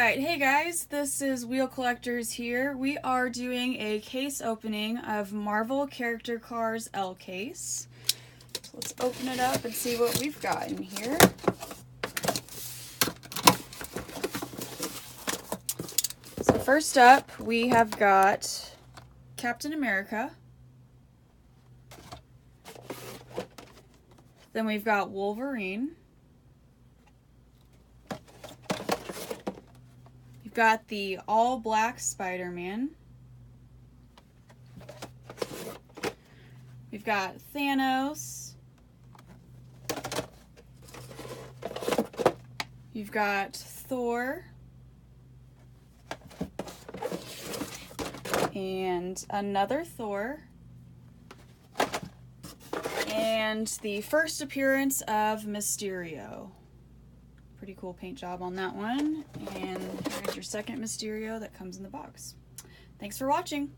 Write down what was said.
Alright, hey guys, this is Wheel Collectors here. We are doing a case opening of Marvel Character Cars L case. So let's open it up and see what we've got in here. So first up, we have got Captain America. Then we've got Wolverine. We've got the all-black Spider-Man. We've got Thanos. You've got Thor. And another Thor. And the first appearance of Mysterio. Pretty cool paint job on that one. And here's your second Mysterio that comes in the box. Thanks for watching.